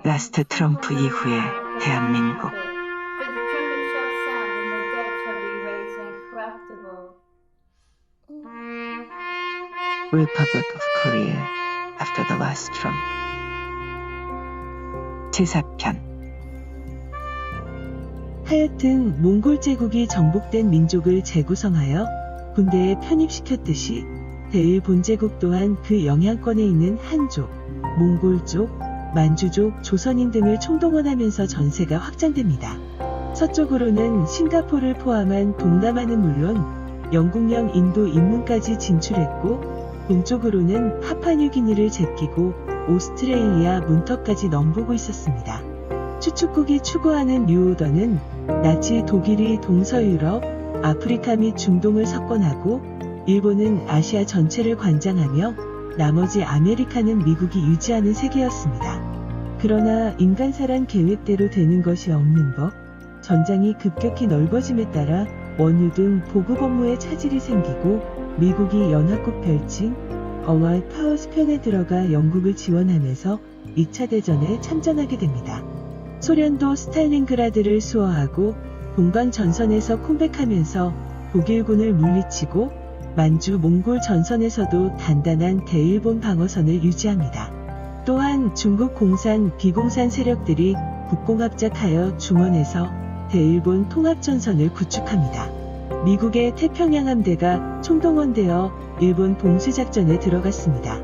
라스트 트럼프 이후의 대한민국. Republic of Korea after the last Trump. 제4편. 하여튼 몽골 제국이 정복된 민족을 재구성하여 군대에 편입시켰듯이 대일본 제국 또한 그 영향권에 있는 한족, 몽골족, 만주족, 조선인 등을 총동원하면서 전세가 확장됩니다. 서쪽으로는 싱가포르를 포함한 동남아는 물론 영국령 인도 인문까지 진출했고, 동쪽으로는 파푸아뉴기니를 제끼고 오스트레일리아 문턱까지 넘보고 있었습니다. 추축국이 추구하는 뉴오더는 나치 독일이 동서유럽, 아프리카 및 중동을 석권하고 일본은 아시아 전체를 관장하며 나머지 아메리카는 미국이 유지하는 세계였습니다. 그러나 인간사란 계획대로 되는 것이 없는 법, 전장이 급격히 넓어짐에 따라 원유 등 보급 업무에 차질이 생기고 미국이 연합국 별칭 어월 파워스 편에 들어가 영국을 지원하면서 2차 대전에 참전하게 됩니다. 소련도 스탈린그라드를 수호하고 동방 전선에서 空백하면서 독일군을 물리치고 만주 몽골 전선에서도 단단한 대일본 방어선을 유지합니다. 또한 중국 공산, 비공산 세력들이 국공합작하여 중원에서 대일본 통합전선을 구축합니다. 미국의 태평양 함대가 총동원되어 일본 봉쇄작전에 들어갔습니다.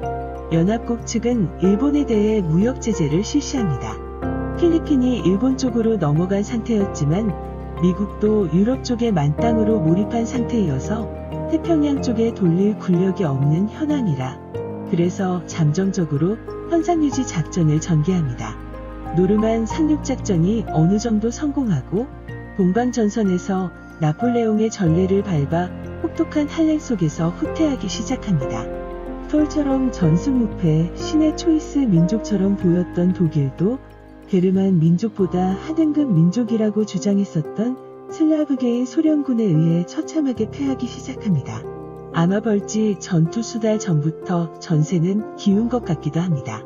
연합국 측은 일본에 대해 무역 제재를 실시합니다. 필리핀이 일본 쪽으로 넘어간 상태였지만 미국도 유럽 쪽에 만땅으로 몰입한 상태이어서 태평양 쪽에 돌릴 군력이 없는 현황이라 그래서 잠정적으로 현상유지 작전을 전개합니다. 노르만 상륙작전이 어느 정도 성공하고 동방전선에서 나폴레옹의 전례를 밟아 혹독한 한랭 속에서 후퇴하기 시작합니다. 톨처럼 전승무패, 신의 초이스 민족처럼 보였던 독일도 게르만 민족보다 하등급 민족이라고 주장했었던 슬라브계인 소련군에 의해 처참하게 패하기 시작합니다. 아마 벌지 전투 수달 전부터 전세는 기운 것 같기도 합니다.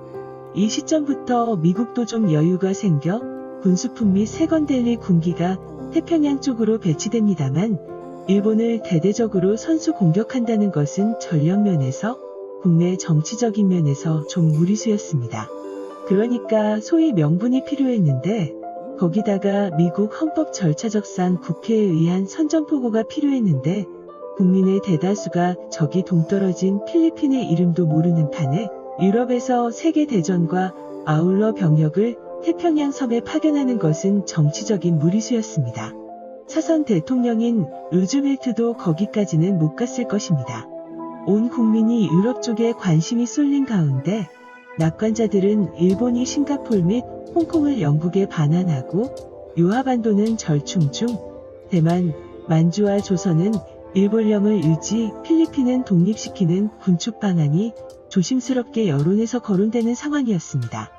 이 시점부터 미국도 좀 여유가 생겨 군수품 및 세건델리 군기가 태평양 쪽으로 배치됩니다만 일본을 대대적으로 선수 공격한다는 것은 전력면에서 국내 정치적인 면에서 좀 무리수였습니다. 그러니까 소위 명분이 필요했는데 거기다가 미국 헌법 절차적상 국회에 의한 선전포고가 필요했는데 국민의 대다수가 저기 동떨어진 필리핀의 이름도 모르는 판에 유럽에서 세계대전과 아울러 병력을 태평양 섬에 파견하는 것은 정치적인 무리수였습니다. 차선 대통령인 루즈벨트도 거기까지는 못 갔을 것입니다. 온 국민이 유럽 쪽에 관심이 쏠린 가운데 낙관자들은 일본이 싱가폴 및 홍콩을 영국에 반환하고 요하반도는 절충 중, 대만, 만주와 조선은 일본령을 유지, 필리핀은 독립시키는 군축 방안이 조심스럽게 여론에서 거론되는 상황이었습니다.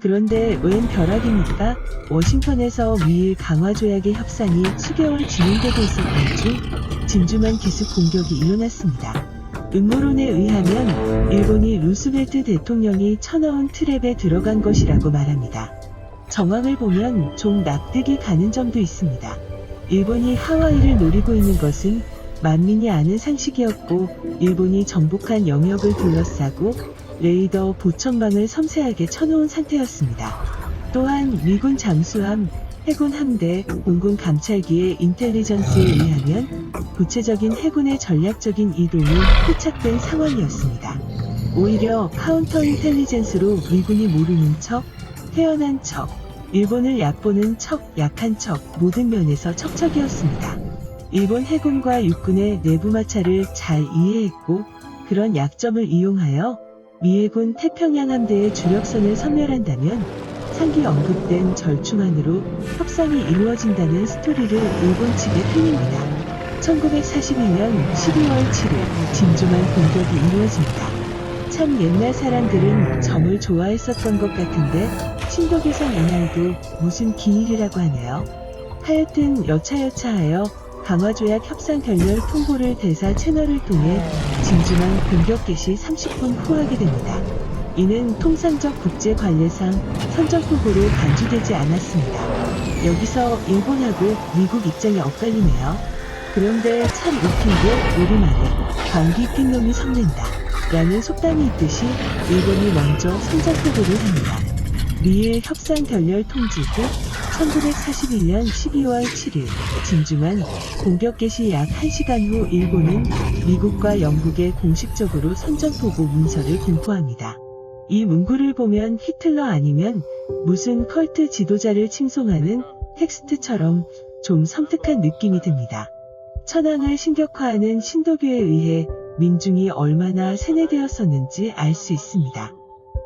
그런데 웬 벼락입니까? 워싱턴에서 미일 강화조약의 협상이 수개월 진행되고 있었던 중 진주만 기습 공격이 일어났습니다. 음모론에 의하면 일본이 루스벨트 대통령이 쳐넣은 트랩에 들어간 것이라고 말합니다. 정황을 보면 좀 납득이 가는 점도 있습니다. 일본이 하와이를 노리고 있는 것은 만민이 아는 상식이었고 일본이 정복한 영역을 둘러싸고 레이더 보천망을 섬세하게 쳐놓은 상태였습니다. 또한 미군 잠수함, 해군 함대, 공군 감찰기의 인텔리전스에 의하면 구체적인 해군의 전략적인 이동이 포착된 상황이었습니다. 오히려 카운터 인텔리전스로 미군이 모르는 척, 태연한 척, 일본을 얕보는 척, 약한 척 모든 면에서 척척이었습니다. 일본 해군과 육군의 내부 마찰을 잘 이해했고 그런 약점을 이용하여 미해군 태평양 함대의 주력선을 섬멸한다면 상기 언급된 절충안으로 협상이 이루어진다는 스토리를 일본 측에 풀립니다. 1942년 12월 7일 진주만 공격이 이루어집니다. 참 옛날 사람들은 점을 좋아했었던 것 같은데 신도계산 이날도 무슨 기일이라고 하네요. 하여튼 여차여차하여 강화조약 협상 결렬 통보를 대사 채널을 통해 진주만 공격 개시 30분 후 하게 됩니다. 이는 통상적 국제관례상 선전포고로 간주되지 않았습니다. 여기서 일본하고 미국 입장이 엇갈리네요. 그런데 참 웃긴 게 우리말에 방귀 낀 놈이 성낸다 라는 속담이 있듯이 일본이 먼저 선전포고를 합니다. 미일 협상 결렬 통지 후 1941년 12월 7일 진주만 공격 개시 약 1시간 후 일본은 미국과 영국에 공식적으로 선전포고 문서를 공포합니다. 이 문구를 보면 히틀러 아니면 무슨 컬트 지도자를 칭송하는 텍스트처럼 좀 섬뜩한 느낌이 듭니다. 천황을 신격화하는 신도교에 의해 민중이 얼마나 세뇌되었었는지 알 수 있습니다.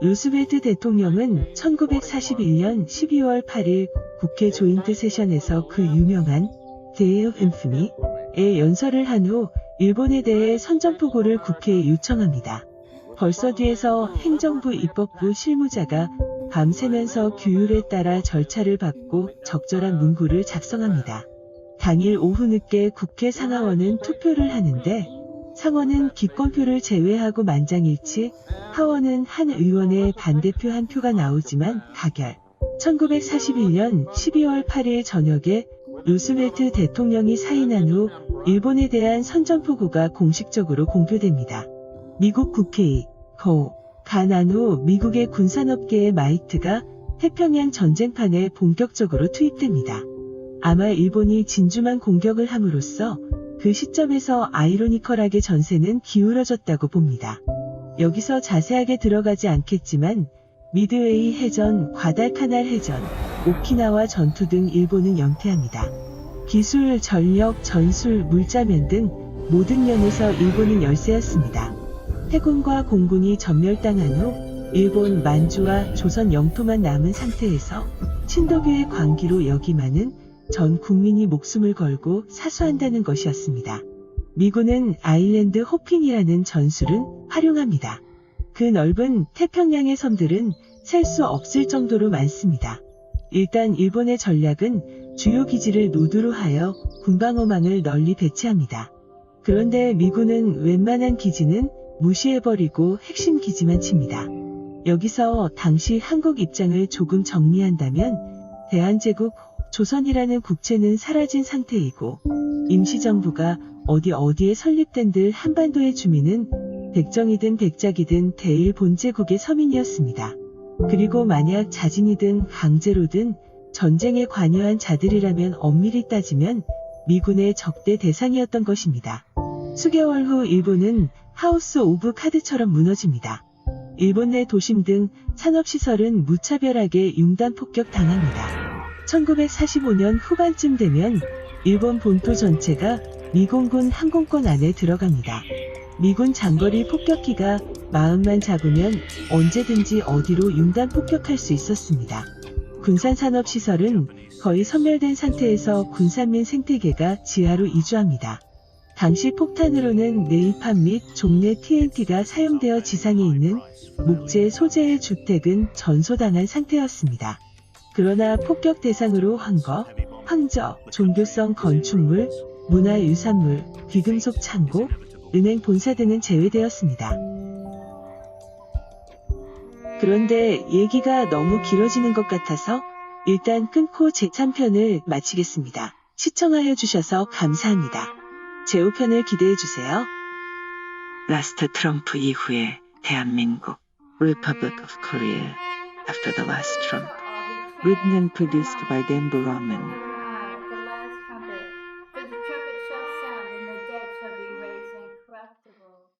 루스벨트 대통령은 1941년 12월 8일 국회 조인트 세션에서 그 유명한 Day of Infamy의 연설을 한 후 일본에 대해 선전포고를 국회에 요청합니다. 벌써 뒤에서 행정부 입법부 실무자가 밤새면서 규율에 따라 절차를 밟고 적절한 문구를 작성합니다. 당일 오후 늦게 국회 상하원은 투표를 하는데 상원은 기권표를 제외하고 만장일치, 하원은 한 의원의 반대표 한 표가 나오지만 가결. 1941년 12월 8일 저녁에 루스벨트 대통령이 사인한 후 일본에 대한 선전포고가 공식적으로 공표됩니다. 미국 국회의 간 후 미국의 군산업계의 마이트가 태평양 전쟁판에 본격적으로 투입됩니다. 아마 일본이 진주만 공격을 함으로써 그 시점에서 아이러니컬하게 전세는 기울어졌다고 봅니다. 여기서 자세하게 들어가지 않겠지만 미드웨이 해전, 과달카날 해전, 오키나와 전투 등 일본은 연패합니다. 기술, 전력, 전술, 물자면 등 모든 면에서 일본은 열세였습니다. 해군과 공군이 전멸당한 후 일본, 만주와 조선 영토만 남은 상태에서 신도교의 광기로 여기만은 전 국민이 목숨을 걸고 사수한다는 것이었습니다. 미군은 아일랜드 호핑이라는 전술은 활용합니다. 그 넓은 태평양의 섬들은 셀 수 없을 정도로 많습니다. 일단 일본의 전략은 주요 기지를 노두로 하여 군방어망을 널리 배치합니다. 그런데 미군은 웬만한 기지는 무시해버리고 핵심 기지만 칩니다. 여기서 당시 한국 입장을 조금 정리한다면 대한제국 조선이라는 국채는 사라진 상태이고 임시정부가 어디에 설립된들 한반도의 주민은 백정이든 백작이든 대일 본제국의 서민이었습니다. 그리고 만약 자진이든 강제로든 전쟁에 관여한 자들이라면 엄밀히 따지면 미군의 적대 대상이었던 것입니다. 수개월 후 일본은 하우스 오브 카드처럼 무너집니다. 일본 내 도심 등 산업시설은 무차별하게 융단 폭격당합니다. 1945년 후반쯤 되면 일본 본토 전체가 미공군 항공권 안에 들어갑니다. 미군 장거리 폭격기가 마음만 잡으면 언제든지 어디로 융단 폭격할 수 있었습니다. 군산산업시설은 거의 소멸된 상태에서 군산민 생태계가 지하로 이주합니다. 당시 폭탄으로는 네이팜 및 종래 TNT가 사용되어 지상에 있는 목재 소재의 주택은 전소당한 상태였습니다. 그러나 폭격 대상으로 황거, 황저, 종교성 건축물, 문화유산물, 귀금속 창고, 은행 본사 등은 제외되었습니다. 그런데 얘기가 너무 길어지는 것 같아서 일단 끊고 제 3편을 마치겠습니다. 시청하여 주셔서 감사합니다. 제 5편을 기대해주세요. 라스트 트럼프 이후의 대한민국 Republic of Korea after the last Trump. Written and produced by Dan Buraman.